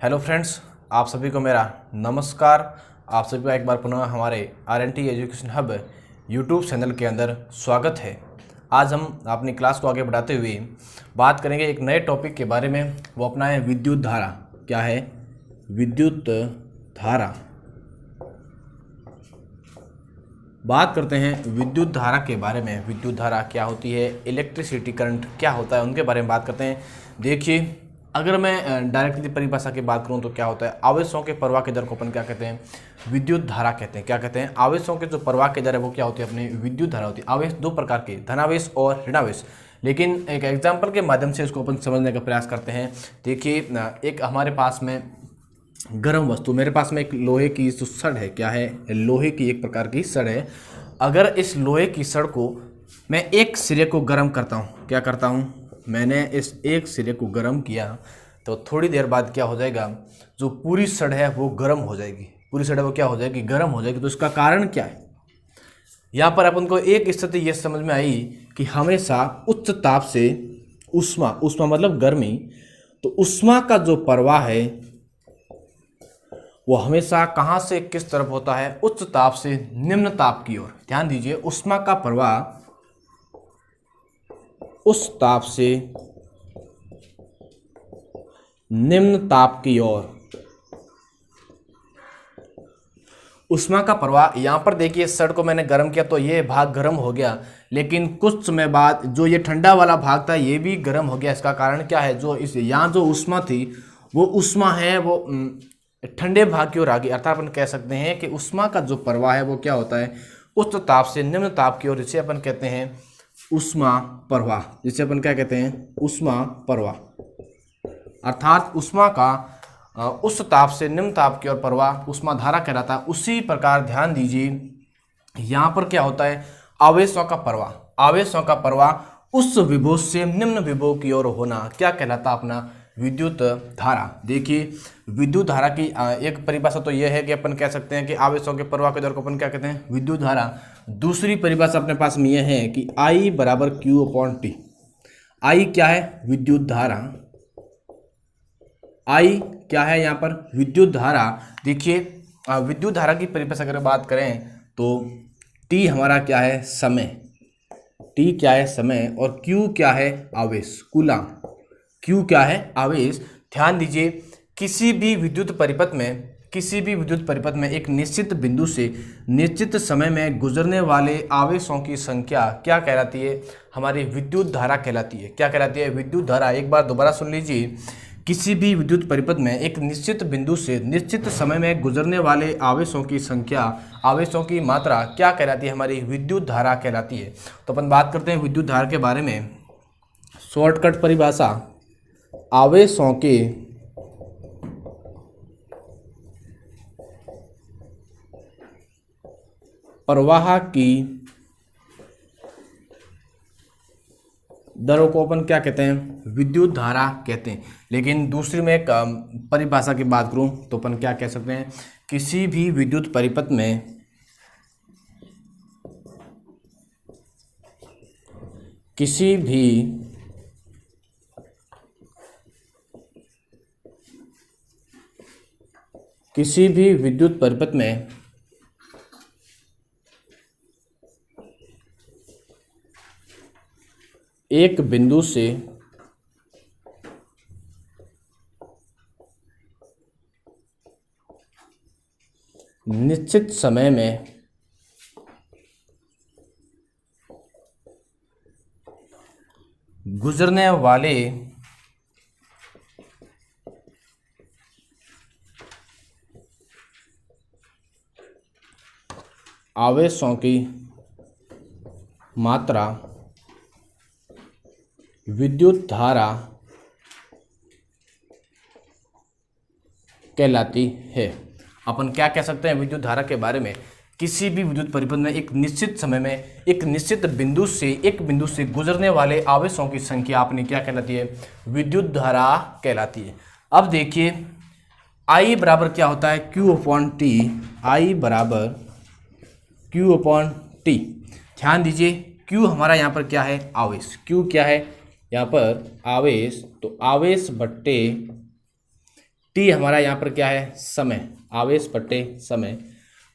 Hello friends, आप सभी को मेरा नमस्कार। आप सभी का एक बार पुनः हमारे आर.एन.टी एजुकेशन हब यूट्यूब चैनल के अंदर स्वागत है। आज हम अपनी क्लास को आगे बढ़ाते हुए बात करेंगे एक नए टॉपिक के बारे में। वो अपना है विद्युत धारा। क्या है? विद्युत धारा। बात करते हैं विद्युत धारा के बारे में। विद्युत धारा क्या होती है, इलेक्ट्रिसिटी करंट क्या होता है, उनके बारे में बात करते हैं। देखिए, अगर मैं डायरेक्टली परिभाषा की बात करूं तो क्या होता है, आवेशों के प्रवाह के दर को अपन क्या कहते हैं, विद्युत धारा कहते हैं। क्या कहते हैं? आवेशों के जो प्रवाह के दर है वो क्या होती है, अपनी विद्युत धारा होती है। आवेश दो प्रकार के, धनावेश और ऋणावेश। लेकिन एक एग्जाम्पल के माध्यम से इसको अपन समझने का प्रयास करते हैं। देखिए, एक हमारे पास में गर्म वस्तु, मेरे पास में एक लोहे की जो सड़ है, क्या है, लोहे की एक प्रकार की सड़ है। अगर इस लोहे की सड़ को मैं एक सिरे को गर्म करता हूँ, क्या करता हूँ, मैंने इस एक सिरे को गर्म किया तो थोड़ी देर बाद क्या हो जाएगा, जो पूरी सड़ है वो गर्म हो जाएगी। पूरी सड़ है वो क्या हो जाएगी, गर्म हो जाएगी। तो इसका कारण क्या है? यहाँ पर अपन को एक स्थिति ये समझ में आई कि हमेशा उच्च ताप से ऊष्मा, ऊष्मा मतलब गर्मी, तो ऊष्मा का जो प्रवाह है वो हमेशा कहाँ से किस तरफ होता है, उच्च ताप से निम्न ताप की ओर। ध्यान दीजिए, ऊष्मा का प्रवाह उस ताप से निम्न ताप की ओर। ऊष्मा का प्रवाह, यहां पर देखिए सड़ को मैंने गर्म किया तो ये भाग गर्म हो गया, लेकिन कुछ समय बाद जो ये ठंडा वाला भाग था ये भी गर्म हो गया। इसका कारण क्या है, जो इस यहाँ जो ऊष्मा थी वो ऊष्मा है वो ठंडे भाग की ओर आ गई। अर्थात अपन कह सकते हैं कि ऊष्मा का जो प्रवाह है वो क्या होता है, उच्च ताप से निम्न ताप की ओर, जिसे अपन कहते हैं ऊष्मा प्रवाह। जिसे अपन क्या कहते हैं, ऊष्मा प्रवाह। अर्थात ऊष्मा का उच्च ताप से निम्न ताप की ओर प्रवाह ऊष्मा धारा कहलाता है। उसी प्रकार ध्यान दीजिए, यहाँ पर क्या होता है, आवेशों का प्रवाह। आवेशों का प्रवाह उस विभव से निम्न विभव की ओर होना क्या कहलाता, अपना विद्युत धारा। देखिए, विद्युत धारा की एक परिभाषा तो यह है कि अपन कह सकते हैं कि आवेशों के प्रवाह के दर को अपन क्या कहते हैं, विद्युत धारा। दूसरी परिभाषा अपने पास में यह है कि I बराबर Q अपॉन T। I क्या है, विद्युत धारा। I क्या है यहाँ पर, विद्युत धारा। देखिए, विद्युत धारा की परिभाषा अगर बात करें तो T हमारा क्या है, समय। T क्या है, समय, और Q क्या है, आवेश, कूलाम। Q क्या है, आवेश। ध्यान दीजिए, किसी भी विद्युत परिपथ में एक निश्चित बिंदु से निश्चित समय में गुजरने वाले आवेशों की संख्या क्या कहलाती है, हमारी विद्युत धारा कहलाती है। क्या कहलाती है, विद्युत धारा। एक बार दोबारा सुन लीजिए, किसी भी विद्युत परिपथ में एक निश्चित बिंदु से निश्चित समय में गुजरने वाले आवेशों की संख्या, आवेशों की मात्रा क्या कहलाती है, हमारी विद्युत धारा कहलाती है। तो अपन बात करते हैं विद्युत धारा के बारे में। शॉर्टकट परिभाषा, आवेशों के प्रवाह की दरों को अपन क्या कहते हैं, विद्युत धारा कहते हैं। लेकिन दूसरी में एक परिभाषा की बात करूं तो अपन क्या कह सकते हैं, किसी भी विद्युत परिपथ में किसी भी विद्युत परिपथ में एक बिंदु से निश्चित समय में गुजरने वाले आवेशों की मात्रा विद्युत धारा कहलाती है। अपन क्या कह सकते हैं विद्युत धारा के बारे में, किसी भी विद्युत परिपथ में एक निश्चित समय में एक निश्चित बिंदु से गुजरने वाले आवेशों की संख्या अपनी क्या कहलाती है, विद्युत धारा कहलाती है। अब देखिए, I बराबर क्या होता है, Q अपॉन टी। I बराबर Q अपॉन टी। ध्यान दीजिए, Q हमारा यहाँ पर क्या है, आवेश। Q क्या है यहाँ पर, आवेश। तो आवेश बट्टे टी हमारा यहाँ पर क्या है, समय, आवेश बटे समय।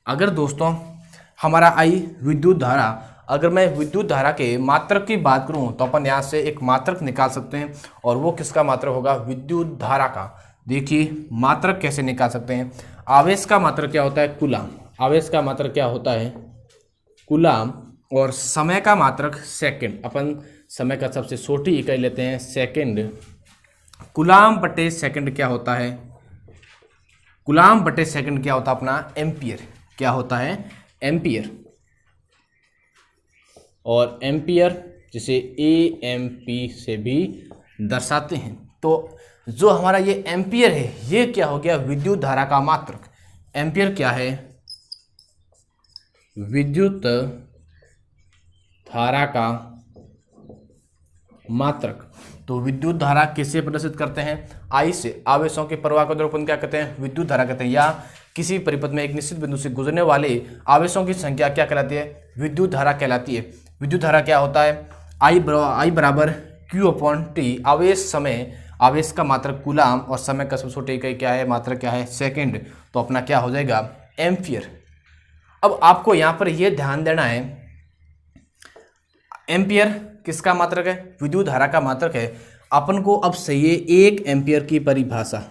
अगर दोस्तों हमारा आई विद्युत धारा, अगर मैं विद्युत धारा के मात्रक की बात करूं तो अपन यहाँ से एक मात्रक निकाल सकते हैं, और वो किसका मात्रक होगा, विद्युत धारा का। देखिए मात्रक कैसे निकाल सकते हैं, आवेश का मात्रक क्या होता है, कूलाम, आवेश का मात्रक क्या होता है, कूलाम, और समय का मात्रक सेकंड। अपन समय का सबसे छोटी इकाई लेते हैं सेकंड। कूलाम बटे सेकंड क्या होता है, कूलाम बटे सेकंड क्या होता है अपना, एम्पियर, क्या होता है, एम्पियर। और एम्पियर जिसे एएमपी से भी दर्शाते हैं। तो जो हमारा ये एम्पियर है, ये क्या हो गया, विद्युत धारा का मात्रक। एम्पियर क्या है, विद्युत धारा का मात्रक। तो विद्युत धारा किससे प्रदर्शित करते हैं, आई से। आवेशों के प्रवाह को अपन क्या कहते हैं, विद्युत धारा कहते हैं। या किसी परिपथ में एक निश्चित बिंदु से गुजरने वाले आवेशों की संख्या क्या कहलाती है, विद्युत धारा कहलाती है। विद्युत धारा क्या होता है, आई बराबर क्यू अपॉन टी। आवेश समय, आवेश का मात्रक कूलाम, और समय का सबसे छोटी इकाई क्या है, मात्रक क्या है, सेकंड। तो अपना क्या हो जाएगा, एम्पियर। अब आपको यहाँ पर यह ध्यान देना है, एम्पियर किसका मात्रक है, विद्युत धारा का मात्रक है। अपन को अब चाहिए 1 एम्पियर की परिभाषा।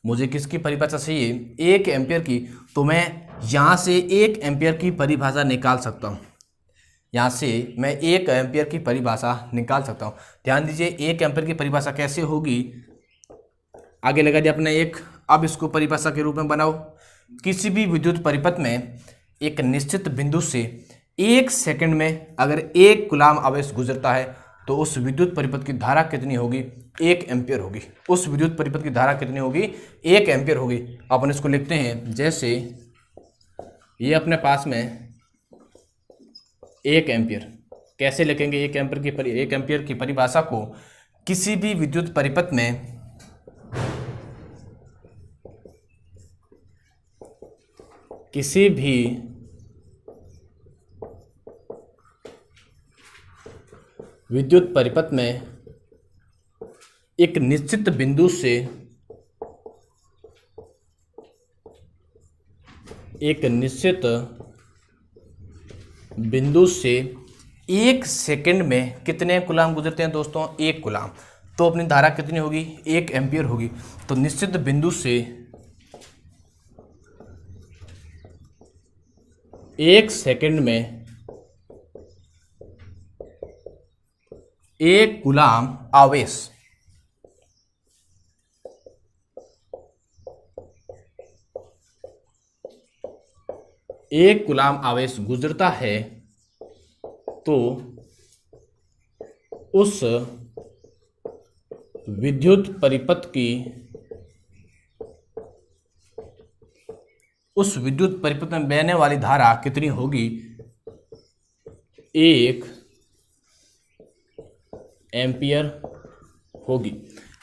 मुझे किसकी परिभाषा चाहिए, 1 एम्पियर की। तो मैं यहाँ से 1 एम्पियर की परिभाषा निकाल सकता हूँ, यहाँ से मैं 1 एम्पियर की परिभाषा निकाल सकता हूँ। ध्यान दीजिए 1 एम्पियर की परिभाषा कैसे होगी, आगे लगा दिया अपने 1। अब इसको परिभाषा के रूप में बनाओ। किसी भी विद्युत परिपथ में एक निश्चित बिंदु से 1 सेकंड में अगर 1 कूलाम आवेश गुजरता है तो उस विद्युत परिपथ की धारा कितनी होगी, 1 एम्पियर होगी। उस विद्युत परिपथ की धारा कितनी होगी, 1 एम्पियर होगी। अपन इसको लिखते हैं, जैसे ये अपने पास में 1 एम्पियर। कैसे लिखेंगे 1 एम्पियर की परिभाषा को, किसी भी विद्युत परिपथ में किसी भी विद्युत परिपथ में एक निश्चित बिंदु से एक निश्चित बिंदु से 1 सेकंड में कितने कूलाम गुजरते हैं दोस्तों, 1 कूलाम। तो अपनी धारा कितनी होगी, 1 एम्पियर होगी। तो निश्चित बिंदु से 1 सेकंड में 1 कूलाम आवेश, 1 कूलाम आवेश गुजरता है तो उस विद्युत परिपथ में बहने वाली धारा कितनी होगी, 1 एम्पियर होगी।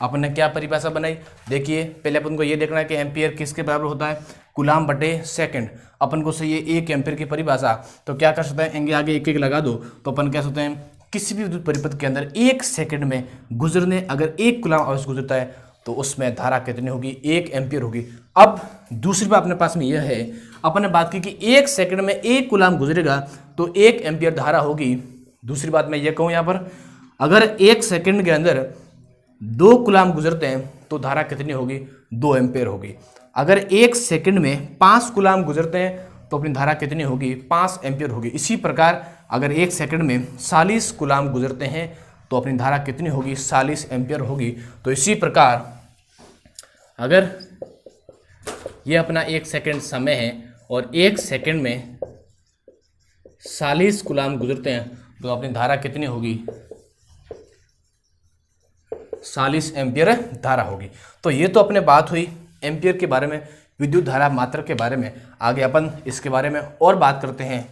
अपन ने क्या परिभाषा बनाई, देखिए पहले अपन को ये देखना है कि एम्पियर किसके बराबर होता है, कूलाम बटे सेकंड। अपन को चाहिए 1 एम्पियर की परिभाषा। तो क्या कर सकते हैं, आगे एक एक लगा दो। तो अपन कह सकते हैं किसी भी विद्युत परिपथ के अंदर 1 सेकंड में गुजरने अगर 1 कूलाम आवेश गुजरता है तो उसमें धारा कितनी होगी, 1 एम्पियर होगी। अब दूसरी बात अपने पास में यह है, अपन ने बात की कि 1 सेकंड में 1 कूलाम गुजरेगा तो 1 एम्पियर धारा होगी। दूसरी बात मैं ये कहूँ यहाँ पर, अगर 1 सेकंड के अंदर 2 कूलाम गुजरते हैं तो धारा कितनी होगी, 2 एम्पियर होगी। अगर 1 सेकंड में 5 कूलाम गुजरते हैं तो अपनी धारा कितनी होगी, 5 एम्पियर होगी। इसी प्रकार अगर 1 सेकंड में 40 कूलाम गुजरते हैं तो अपनी धारा कितनी होगी, 40 एम्पियर होगी। तो इसी प्रकार अगर ये अपना 1 सेकंड समय है और 1 सेकंड में 40 कूलाम गुजरते हैं तो अपनी धारा कितनी होगी, 40 एम्पियर धारा होगी। तो ये तो अपने बात हुई एम्पियर के बारे में, विद्युत धारा मात्रक के बारे में। आगे अपन इसके बारे में और बात करते हैं।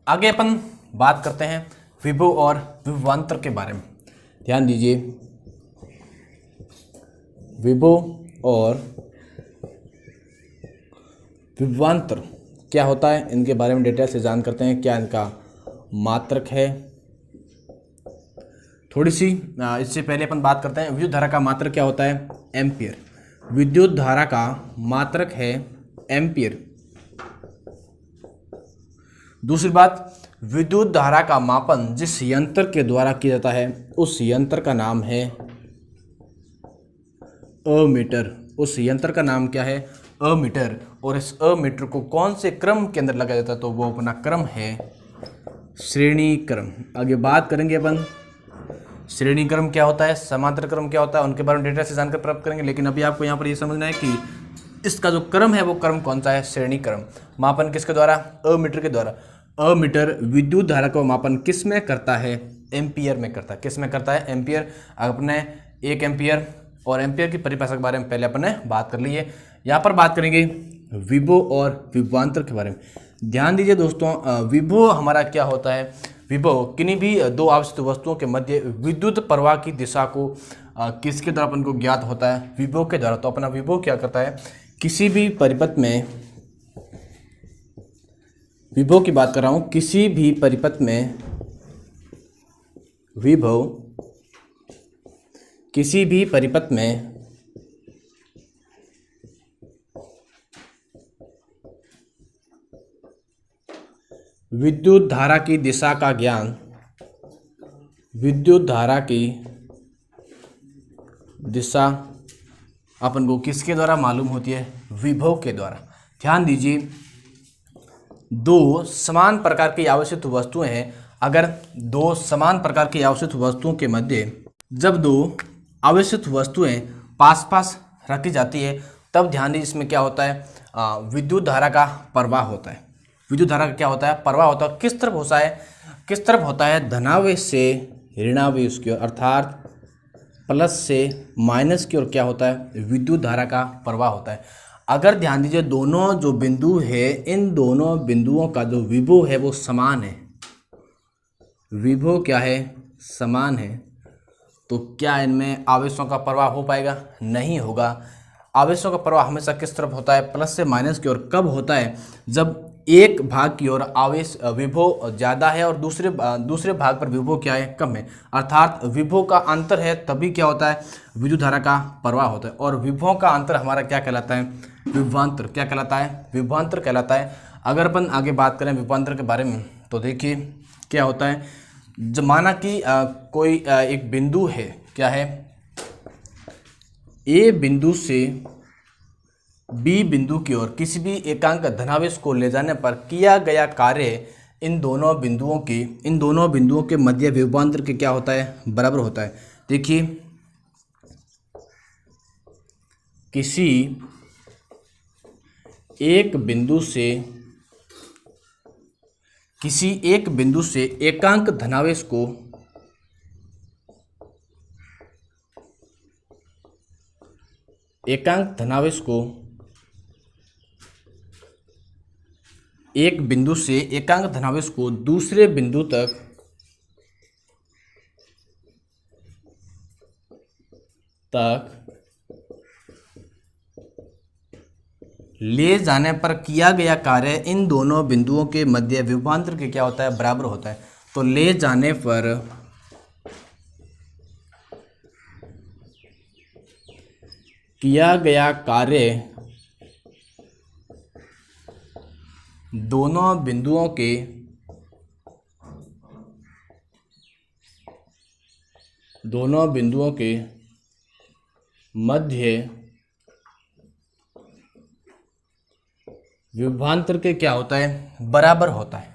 आगे अपन बात करते हैं विभव और विभवांतर के बारे में। ध्यान दीजिए, विभव और विभवांतर क्या होता है, इनके बारे में डिटेल से जान करते हैं। क्या इनका मात्रक है, थोड़ी सी इससे पहले अपन बात करते हैं विद्युत धारा का मात्रक क्या होता है, एम्पियर। विद्युत धारा का मात्रक है एम्पियर। दूसरी बात, विद्युत धारा का मापन जिस यंत्र के द्वारा किया जाता है उस यंत्र का नाम है अमीटर। उस यंत्र का नाम क्या है? अमीटर। और इस अमीटर को कौन से क्रम के अंदर लगाया जाता है? तो वो अपना क्रम है श्रेणी क्रम। आगे बात करेंगे अपन श्रेणी क्रम क्या होता है, समांतर क्रम क्या होता है, उनके बारे में डेटा से जानकर प्राप्त करेंगे। लेकिन अभी आपको यहाँ पर ये समझना है कि इसका जो क्रम है वो क्रम कौन सा है? श्रेणी क्रम। मापन किसके द्वारा? अमीटर के द्वारा। अमीटर विद्युत धारा का मापन किस में करता है? एम्पियर में करता है। किस में करता है? एम्पियर। अपने 1 एम्पियर और एम्पियर की परिभाषा के बारे में पहले अपने बात कर ली है। यहाँ पर बात करेंगे विभव और विभवांतर के बारे में। ध्यान दीजिए दोस्तों, विभव हमारा क्या होता है? विभव किन्हीं भी दो आवेशित वस्तुओं के मध्य विद्युत प्रवाह की दिशा को किसके द्वारा अपन को ज्ञात होता है? विभव के द्वारा। तो अपना विभव क्या करता है? किसी भी परिपथ में, विभव की बात कर रहा हूं, किसी भी परिपथ में विभव, किसी भी परिपथ में विद्युत धारा की दिशा का ज्ञान, विद्युत धारा की दिशा अपन को किसके द्वारा मालूम होती है? विभव के द्वारा। ध्यान दीजिए, दो समान प्रकार की आवेशित वस्तुएं हैं। अगर दो समान प्रकार की आवेशित वस्तुओं के मध्य जब दो आवेशित वस्तुएं पास पास रखी जाती है तब ध्यान दीजिए इसमें क्या होता है? विद्युत धारा का प्रवाह होता है। विद्युत धारा का क्या होता है? प्रवाह होता है। किस तरफ होता है? किस तरफ होता है? धनावेश से ऋणावेश की ओर, अर्थात प्लस से माइनस की ओर क्या होता है? विद्युत धारा का प्रवाह होता है। अगर ध्यान दीजिए दोनों जो बिंदु है, इन दोनों बिंदुओं का जो विभव है वो समान है। विभव क्या है? समान है। तो क्या इनमें आवेशों का प्रवाह हो पाएगा? नहीं होगा। आवेशों का प्रवाह हमेशा किस तरफ होता है? प्लस से माइनस की ओर। कब होता है? जब एक भाग की ओर आवेश विभव ज़्यादा है और दूसरे भाग पर विभव क्या है? कम है। अर्थात विभव का अंतर है तभी क्या होता है? विद्युत धारा का प्रवाह होता है। और विभव का अंतर हमारा क्या कहलाता है? विभवांतर। क्या कहलाता है? विभवांतर कहलाता है। अगर अपन आगे बात करें विभवांतर के बारे में तो देखिए क्या होता है। जब माना कि कोई एक बिंदु है, क्या है? ए बिंदु से बी बिंदु की ओर किसी भी एकांक धनावेश को ले जाने पर किया गया कार्य इन दोनों बिंदुओं के मध्य विभवांतर के क्या होता है? बराबर होता है। देखिए, किसी एक बिंदु से एकांक धनावेश को एक बिंदु से एकांक धनावेश को दूसरे बिंदु तक ले जाने पर किया गया कार्य इन दोनों बिंदुओं के मध्य विभवांतर के क्या होता है? बराबर होता है। तो ले जाने पर किया गया कार्य दोनों बिंदुओं के मध्य विभवांतर के क्या होता है? बराबर होता है।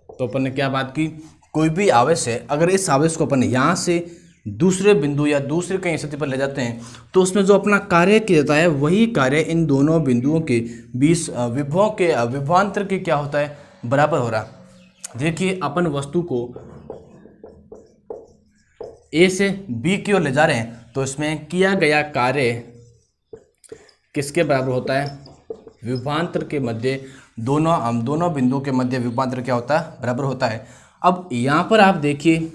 तो अपन ने क्या बात की? कोई भी आवेश है, अगर इस आवेश को अपन यहाँ से दूसरे बिंदु या दूसरे कहीं स्थिति पर ले जाते हैं तो उसमें जो अपना कार्य किया जाता है वही कार्य इन दोनों बिंदुओं के बीच विभवों के विभवांतर के क्या होता है? बराबर हो रहा। देखिए, अपन वस्तु को ए से बी की ओर ले जा रहे हैं तो इसमें किया गया कार्य किसके बराबर होता है? विभवांतर के मध्य दोनों बिंदुओं के मध्य विभवांतर क्या होता है? बराबर होता है। अब यहाँ पर आप देखिए,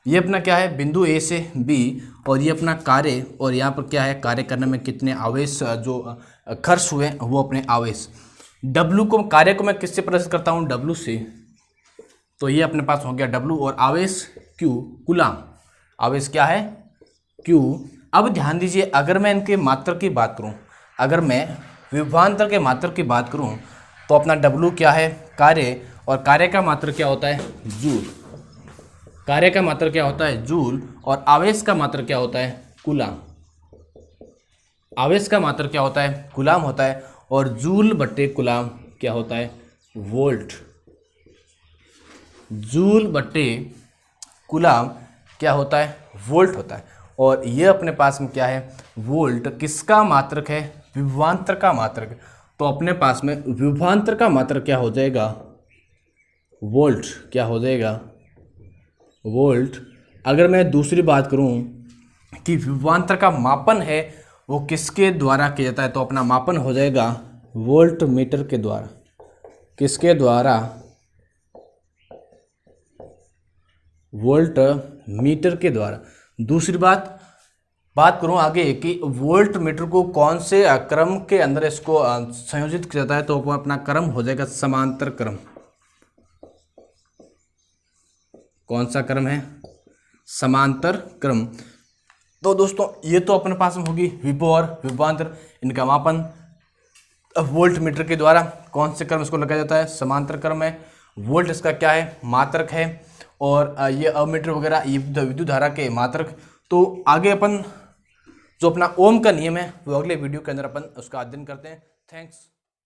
ये अपना क्या है? बिंदु ए से बी, और ये अपना कार्य, और यहाँ पर क्या है? कार्य करने में कितने आवेश जो खर्च हुए वो अपने आवेश। W को, कार्य को मैं किससे प्रदर्शित करता हूँ? W से। तो ये अपने पास हो गया W, और आवेश Q कूलाम। आवेश क्या है Q। अब ध्यान दीजिए, अगर मैं इनके मात्रक की बात करूं, अगर मैं विभवांतर के मात्रक की बात करूं तो अपना W क्या है, कार्य, और कार्य का मात्रक क्या होता है, जूल। कार्य का मात्रक क्या होता है, जूल, और आवेश का मात्रक क्या होता है, कूलाम। आवेश का मात्रक क्या होता है, कूलाम होता है, और जूल बट्टे कूलाम क्या होता है, वोल्ट। जूल बट्टे कूलाम क्या होता है, वोल्ट होता है। और ये अपने पास में क्या है, वोल्ट किसका मात्रक है, विभवांतर का मात्रक। तो अपने पास में विभवांतर का मात्रक क्या हो जाएगा, वोल्ट। क्या हो जाएगा, वोल्ट। अगर मैं दूसरी बात करूं कि विभवांतर का मापन है वो किसके द्वारा किया जाता है, तो अपना मापन हो जाएगा वोल्ट मीटर के द्वारा। किसके द्वारा, वोल्ट मीटर के द्वारा। दूसरी बात करूं आगे कि वोल्ट मीटर को कौन से क्रम के अंदर इसको संयोजित किया जाता है, तो वो अपना क्रम हो जाएगा समांतर क्रम। कौन सा क्रम है, समांतर क्रम। तो दोस्तों ये तो अपने पास में होगी विभव और विभवांतर, इनका मापन वोल्ट मीटर के द्वारा। कौन से क्रम इसको लगाया जाता है, समांतर क्रम है। वोल्ट इसका क्या है, मात्रक है, और ये अमीटर वगैरह ये विद्युत धारा के मात्रक। तो आगे अपन जो अपना ओम का नियम है वो अगले वीडियो के अंदर अपन उसका अध्ययन करते हैं। थैंक्स।